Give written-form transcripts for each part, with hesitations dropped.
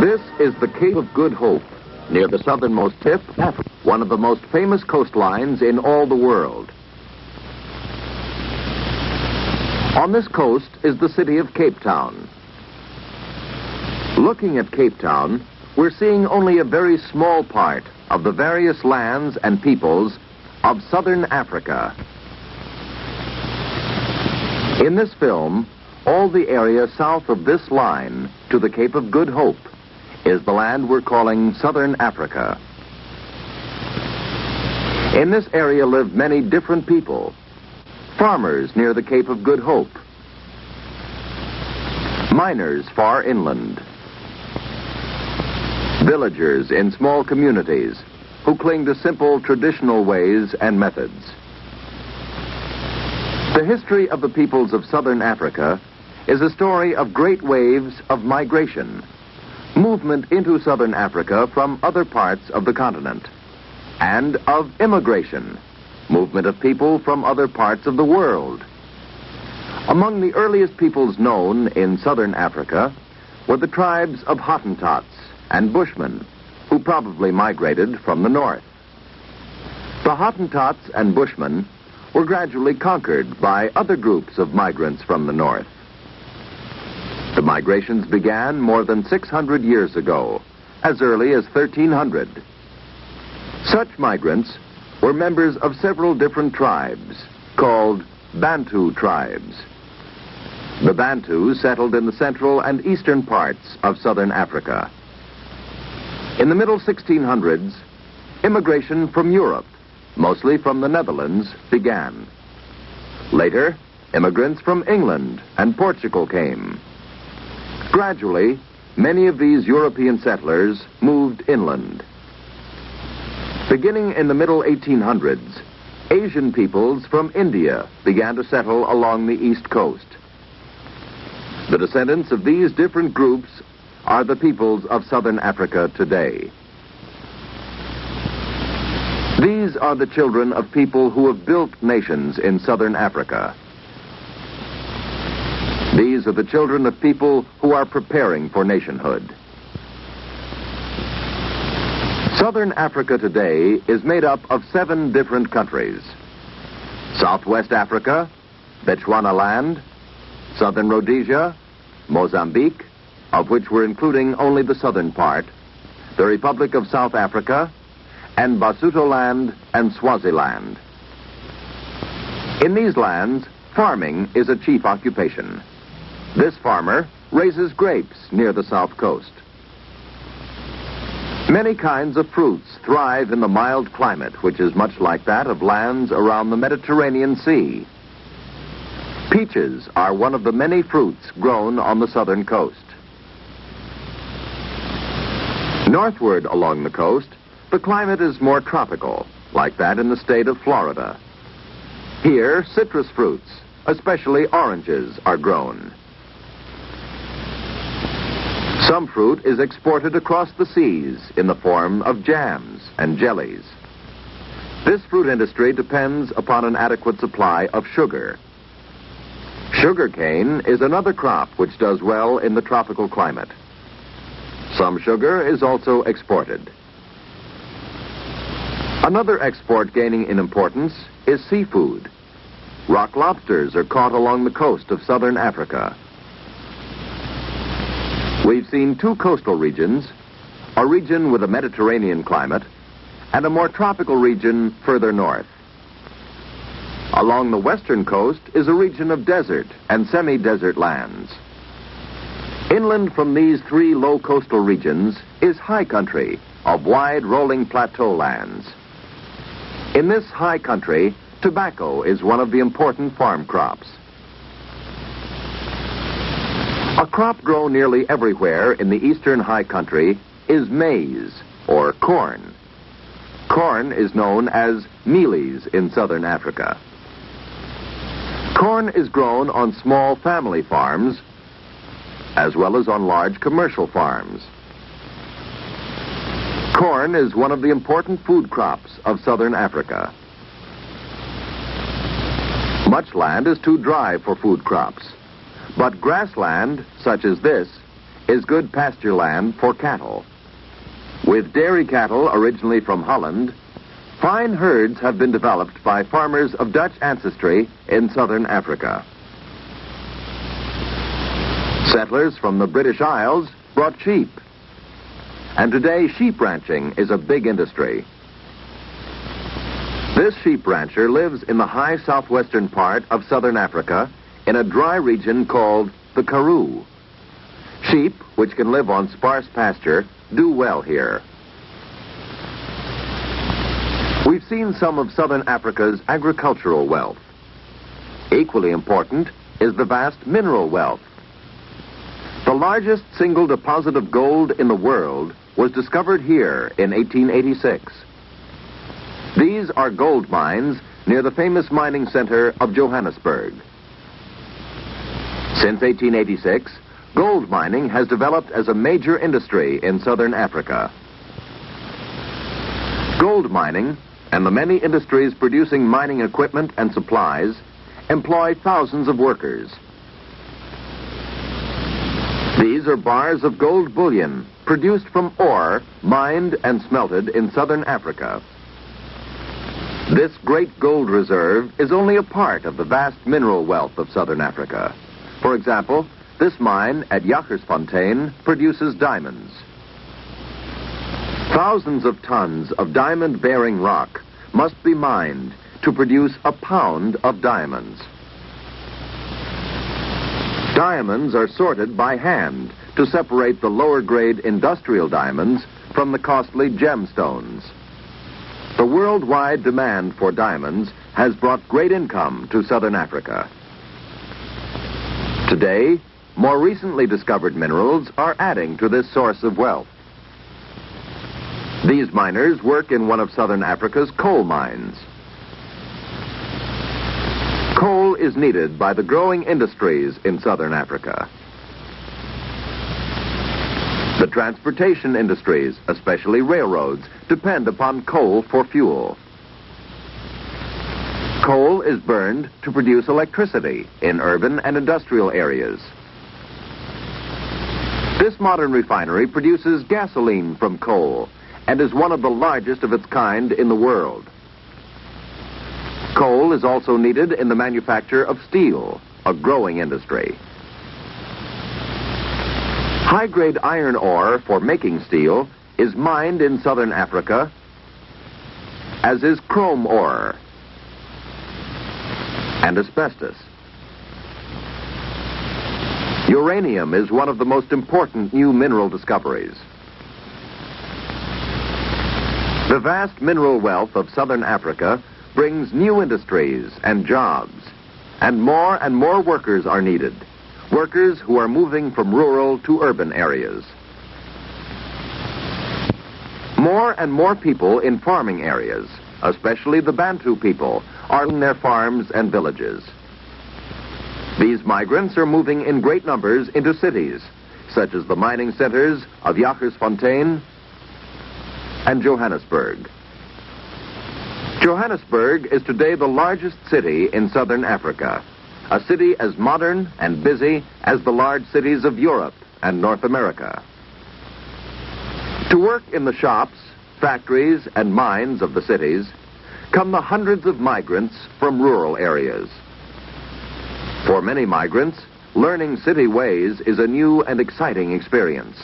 This is the Cape of Good Hope, near the southernmost tip of Africa, one of the most famous coastlines in all the world. On this coast is the city of Cape Town. Looking at Cape Town, we're seeing only a very small part of the various lands and peoples of southern Africa. In this film, all the area south of this line to the Cape of Good Hope is the land we're calling Southern Africa. In this area live many different people. Farmers near the Cape of Good Hope. Miners far inland. Villagers in small communities who cling to simple traditional ways and methods. The history of the peoples of Southern Africa is a story of great waves of migration, movement into Southern Africa from other parts of the continent, and of immigration, movement of people from other parts of the world. Among the earliest peoples known in Southern Africa were the tribes of Hottentots and Bushmen, who probably migrated from the north. The Hottentots and Bushmen were gradually conquered by other groups of migrants from the north. The migrations began more than 600 years ago, as early as 1300. Such migrants were members of several different tribes, called Bantu tribes. The Bantu settled in the central and eastern parts of southern Africa. In the middle 1600s, immigration from Europe, mostly from the Netherlands, began. Later, immigrants from England and Portugal came. Gradually, many of these European settlers moved inland. Beginning in the middle 1800s, Asian peoples from India began to settle along the east coast. The descendants of these different groups are the peoples of southern Africa today. These are the children of people who have built nations in southern Africa. These are the children of people who are preparing for nationhood. Southern Africa today is made up of 7 different countries: Southwest Africa, Bechuanaland, Southern Rhodesia, Mozambique, of which we're including only the southern part, the Republic of South Africa, and Basutoland and Swaziland. In these lands, farming is a chief occupation. This farmer raises grapes near the south coast. Many kinds of fruits thrive in the mild climate, which is much like that of lands around the Mediterranean Sea. Peaches are one of the many fruits grown on the southern coast. Northward along the coast, the climate is more tropical, like that in the state of Florida. Here, citrus fruits, especially oranges, are grown. Some fruit is exported across the seas in the form of jams and jellies. This fruit industry depends upon an adequate supply of sugar. Sugarcane is another crop which does well in the tropical climate. Some sugar is also exported. Another export gaining in importance is seafood. Rock lobsters are caught along the coast of southern Africa. We've seen 2 coastal regions, a region with a Mediterranean climate and a more tropical region further north. Along the western coast is a region of desert and semi-desert lands. Inland from these 3 low coastal regions is high country of wide rolling plateau lands. In this high country, tobacco is one of the important farm crops. A crop grown nearly everywhere in the eastern high country is maize, or corn. Corn is known as mealies in southern Africa. Corn is grown on small family farms, as well as on large commercial farms. Corn is one of the important food crops of southern Africa. Much land is too dry for food crops, but grassland, such as this, is good pasture land for cattle. With dairy cattle originally from Holland, fine herds have been developed by farmers of Dutch ancestry in southern Africa. Settlers from the British Isles brought sheep, and today sheep ranching is a big industry. This sheep rancher lives in the high southwestern part of southern Africa in a dry region called the Karoo. Sheep, which can live on sparse pasture, do well here. We've seen some of southern Africa's agricultural wealth. Equally important is the vast mineral wealth. The largest single deposit of gold in the world was discovered here in 1886. These are gold mines near the famous mining center of Johannesburg. Since 1886, gold mining has developed as a major industry in southern Africa. Gold mining and the many industries producing mining equipment and supplies employ thousands of workers. These are bars of gold bullion produced from ore mined and smelted in southern Africa. This great gold reserve is only a part of the vast mineral wealth of southern Africa. For example, this mine at Ş'Xarra produces diamonds. Thousands of tons of diamond-bearing rock must be mined to produce a pound of diamonds. Diamonds are sorted by hand to separate the lower-grade industrial diamonds from the costly gemstones. The worldwide demand for diamonds has brought great income to southern Africa. Today, more recently discovered minerals are adding to this source of wealth. These miners work in one of southern Africa's coal mines. Coal is needed by the growing industries in southern Africa. The transportation industries, especially railroads, depend upon coal for fuel. Coal is burned to produce electricity in urban and industrial areas. This modern refinery produces gasoline from coal and is one of the largest of its kind in the world. Coal is also needed in the manufacture of steel, a growing industry. High-grade iron ore for making steel is mined in southern Africa, as is chrome ore and asbestos. Uranium is one of the most important new mineral discoveries. The vast mineral wealth of southern Africa brings new industries and jobs, and more workers are needed. Workers who are moving from rural to urban areas. More and more people in farming areas, especially the Bantu people, are in their farms and villages. These migrants are moving in great numbers into cities, such as the mining centers of Ş'Xarra and Johannesburg. Johannesburg is today the largest city in southern Africa, a city as modern and busy as the large cities of Europe and North America. To work in the shops, factories, and mines of the cities come the hundreds of migrants from rural areas. For many migrants, learning city ways is a new and exciting experience.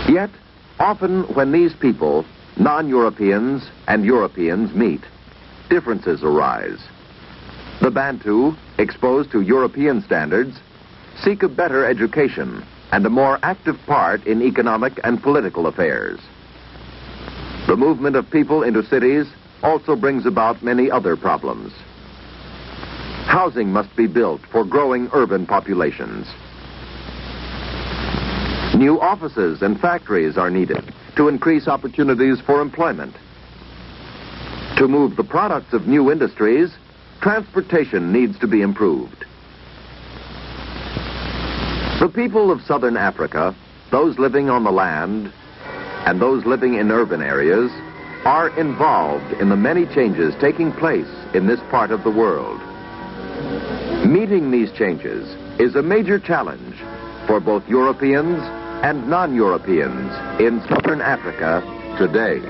Yet, often when these people, non-Europeans and Europeans, meet, differences arise. The Bantu, exposed to European standards, seek a better education and a more active part in economic and political affairs. The movement of people into cities also brings about many other problems. Housing must be built for growing urban populations. New offices and factories are needed to increase opportunities for employment. To move the products of new industries, transportation needs to be improved. The people of southern Africa, those living on the land and those living in urban areas, are involved in the many changes taking place in this part of the world. Meeting these changes is a major challenge for both Europeans and non-Europeans in southern Africa today.